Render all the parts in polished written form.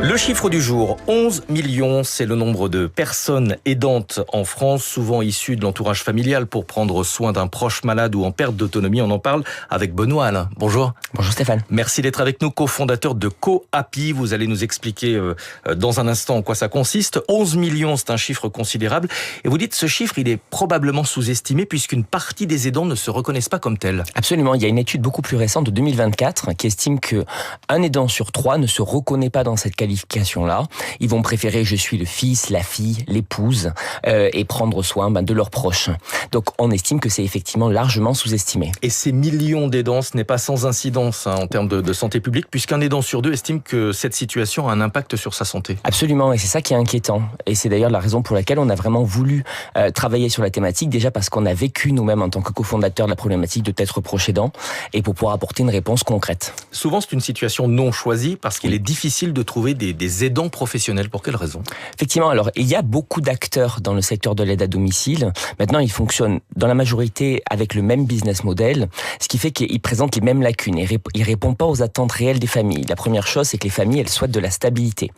Le chiffre du jour, 11 millions, c'est le nombre de personnes aidantes en France, souvent issues de l'entourage familial pour prendre soin d'un proche malade ou en perte d'autonomie. On en parle avec Benoît Alain. Bonjour. Bonjour Stéphane. Merci d'être avec nous, cofondateur de Coapi. Vous allez nous expliquer dans un instant en quoi ça consiste. 11 millions, c'est un chiffre considérable. Et vous dites ce chiffre, il est probablement sous-estimé puisqu'une partie des aidants ne se reconnaissent pas comme tels. Absolument. Il y a une étude beaucoup plus récente de 2024 qui estime que un aidant sur 3 ne se reconnaît pas dans cette qualification-là. Ils vont préférer je suis le fils, la fille, l'épouse et prendre soin de leurs proches. Donc on estime que c'est effectivement largement sous-estimé. Et ces millions d'aidants, ce n'est pas sans incidence en termes de santé publique, puisqu'un aidant sur 2 estime que cette situation a un impact sur sa santé. Absolument, et c'est ça qui est inquiétant. Et c'est d'ailleurs la raison pour laquelle on a vraiment voulu travailler sur la thématique, déjà parce qu'on a vécu nous-mêmes en tant que cofondateurs de la problématique de être proche aidant, et pour pouvoir apporter une réponse concrète. Souvent c'est une situation non choisie, parce qu'il est difficile de trouver des aidants professionnels. Pour quelle raison ? Effectivement, alors il y a beaucoup d'acteurs dans le secteur de l'aide à domicile. Maintenant, ils fonctionnent dans la majorité avec le même business model, ce qui fait qu'ils présentent les mêmes lacunes. Ils répondent pas aux attentes réelles des familles. La première chose, c'est que les familles, elles souhaitent de la stabilité.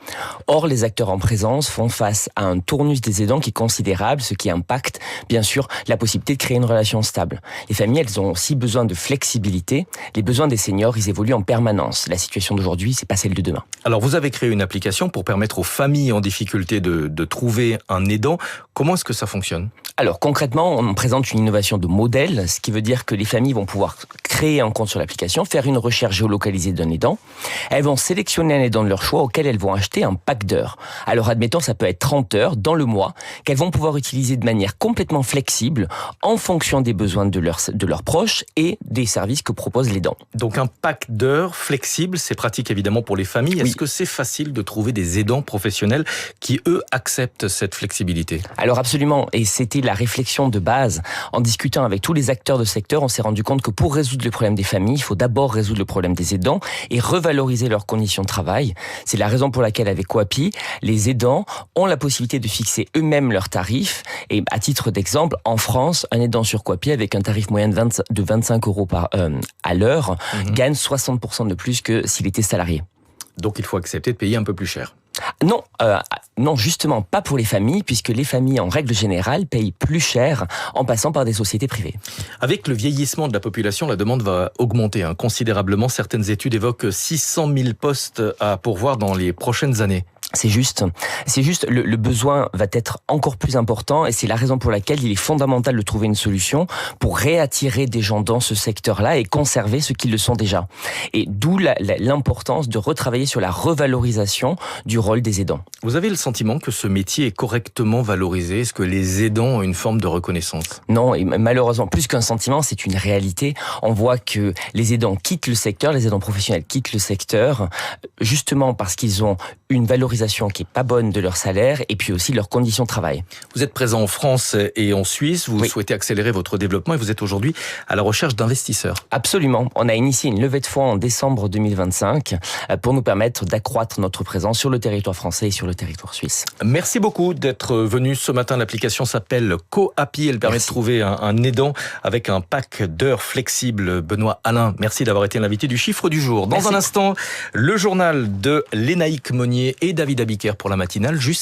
Or, les acteurs en présence font face à un tournus des aidants qui est considérable, ce qui impacte, bien sûr, la possibilité de créer une relation stable. Les familles, elles ont aussi besoin de flexibilité. Les besoins des seniors, ils évoluent en permanence. La situation d'aujourd'hui, c'est pas celle de demain. Alors, vous avez créé une application pour permettre aux familles en difficulté de trouver un aidant. Comment est-ce que ça fonctionne ? Alors, concrètement, on présente une innovation de modèle, ce qui veut dire que les familles vont pouvoir créer un compte sur l'application, faire une recherche géolocalisée d'un aidant. Elles vont sélectionner un aidant de leur choix auquel elles vont acheter un pack d'heures. Alors, admettons, ça peut être 30 heures dans le mois qu'elles vont pouvoir utiliser de manière complètement flexible en fonction des besoins de leurs proches et des services que propose l'aidant. Donc, un pack d'heures flexible, c'est pratique évidemment pour les familles. Est-ce que c'est facile de trouver des aidants professionnels qui, eux, acceptent cette flexibilité ? Alors, absolument. Et c'était la réflexion de base. En discutant avec tous les acteurs de secteur, on s'est rendu compte que pour résoudre le problème des familles, il faut d'abord résoudre le problème des aidants et revaloriser leurs conditions de travail. C'est la raison pour laquelle, avec Coapi, les aidants ont la possibilité de fixer eux-mêmes leurs tarifs. Et à titre d'exemple, en France, un aidant sur Coapi, avec un tarif moyen de 25 euros à l'heure, gagne 60% de plus que s'il était salarié. Donc il faut accepter de payer un peu plus cher. Non, justement pas pour les familles, puisque les familles, en règle générale, payent plus cher en passant par des sociétés privées. Avec le vieillissement de la population, la demande va augmenter considérablement. Certaines études évoquent 600 000 postes à pourvoir dans les prochaines années. C'est juste, le besoin va être encore plus important et c'est la raison pour laquelle il est fondamental de trouver une solution pour réattirer des gens dans ce secteur-là et conserver ceux qui le sont déjà. Et d'où l'importance de retravailler sur la revalorisation du rôle des aidants. Vous avez le sentiment que ce métier est correctement valorisé ? Est-ce que les aidants ont une forme de reconnaissance ? Non, et malheureusement, plus qu'un sentiment, c'est une réalité. On voit que les aidants quittent le secteur, les aidants professionnels quittent le secteur, justement parce qu'ils ont une valorisation qui est pas bonne de leur salaire et puis aussi de leurs conditions de travail. Vous êtes présent en France et en Suisse, vous souhaitez accélérer votre développement et vous êtes aujourd'hui à la recherche d'investisseurs. Absolument. On a initié une levée de fonds en décembre 2025 pour nous permettre d'accroître notre présence sur le territoire français et sur le territoire suisse. Merci beaucoup d'être venu ce matin. L'application s'appelle Coapi. Elle permet de trouver un aidant avec un pack d'heures flexibles. Benoît Alain, merci d'avoir été l'invité du chiffre du jour. Dans un instant, le journal de Lénaïque Monnier et David Abiker pour la matinale.